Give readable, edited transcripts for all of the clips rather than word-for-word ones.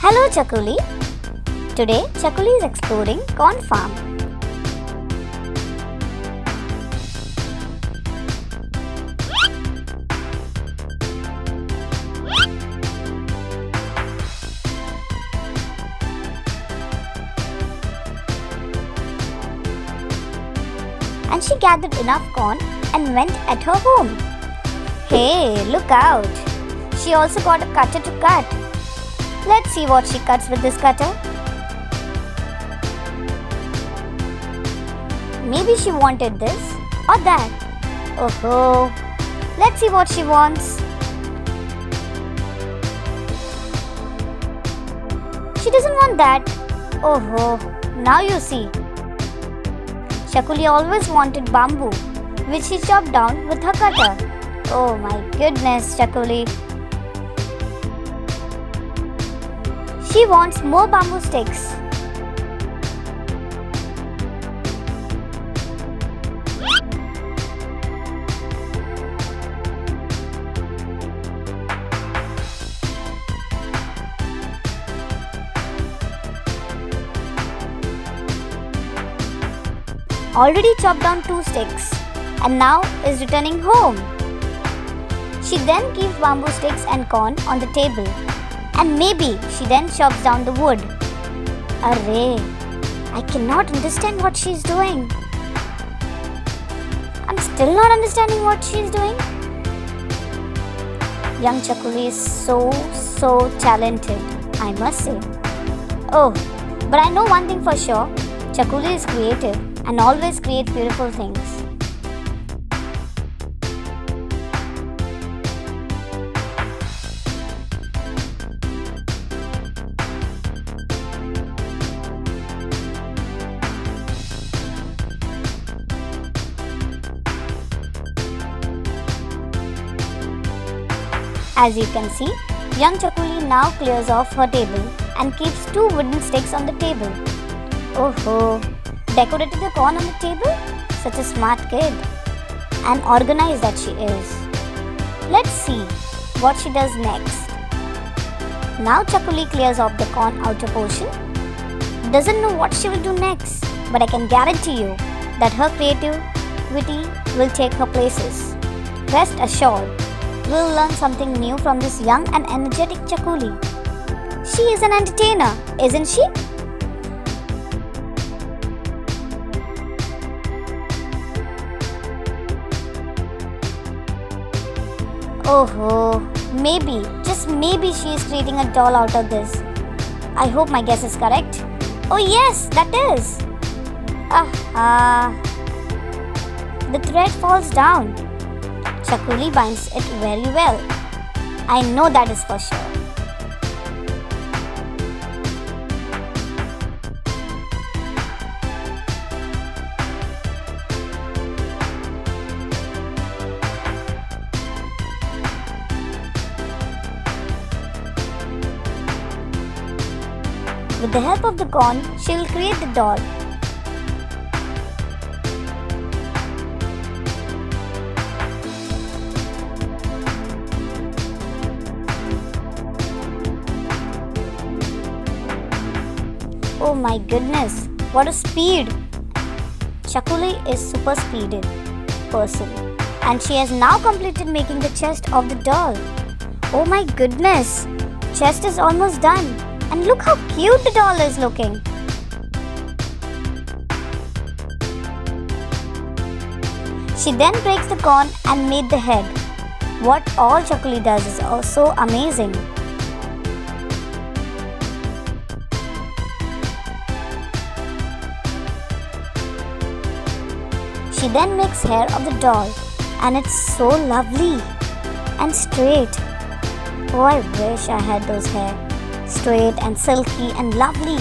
Hello Chakuli. Today Chakuli is exploring corn farm. And she gathered enough corn and went at her home. Hey, look out! She also got a cutter to cut. Let's see what she cuts with this cutter. Maybe she wanted this or that. Oh, let's see what she wants. She doesn't want that. Oh, now you see. Chakuli always wanted bamboo, which she chopped down with her cutter. Oh my goodness, Chakuli. She wants more bamboo sticks. Already chopped down 2 sticks and now is returning home. She then keeps bamboo sticks and corn on the table and maybe she then chops down the wood. Array, I cannot understand what she is doing. I'm still not understanding what she is doing. Young Chakuli is so talented, I must say. Oh, but I know one thing for sure. Chakuli is creative and always create beautiful things. As you can see, young Chakuli now clears off her table and keeps 2 wooden sticks on the table. Oh, decorated the corn on the table? Such a smart kid. And organized that she is. Let's see what she does next. Now Chakuli clears off the corn outer portion. Doesn't know what she will do next, but I can guarantee you that her creativity will take her places. Rest assured, we'll learn something new from this young and energetic Chakuli. She is an entertainer, isn't she? Oh, maybe, just maybe she is creating a doll out of this. I hope my guess is correct. Oh yes, that is. The thread falls down. Chakuli binds it very well. I know that is for sure. With the help of the corn, she will create the doll. Oh my goodness, what a speed! Chakuli is super speeded person and she has now completed making the chest of the doll. Oh my goodness, chest is almost done. And look how cute the doll is looking. She then breaks the corn and made the head. What all Chakuli does is also amazing. She then makes hair of the doll and it's so lovely and straight. Oh, I wish I had those hair. Straight and silky and lovely.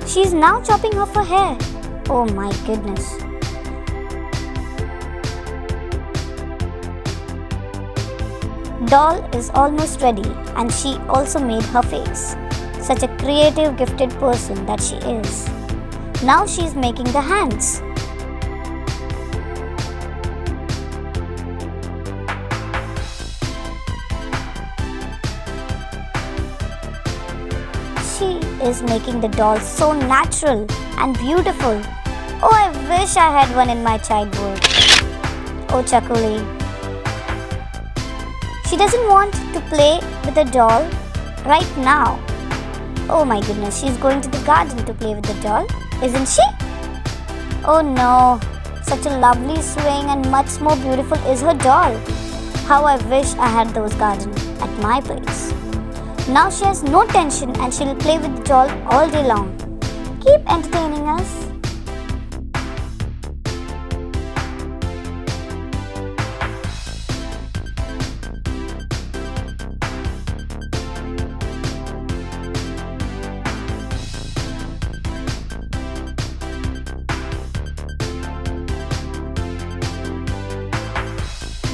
She is now chopping off her hair. Oh my goodness. Doll is almost ready and she also made her face. Such a creative, gifted person that she is. Now she's making the hands. She is making the doll so natural and beautiful. Oh, I wish I had one in my childhood. Oh, Chakuli. She doesn't want to play with the doll right now. Oh my goodness, she's going to the garden to play with the doll, isn't she? Oh no, such a lovely swing and much more beautiful is her doll. How I wish I had those gardens at my place. Now she has no tension and she'll play with the doll all day long. Keep entertaining us.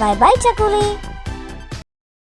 Bye bye, Chakuli.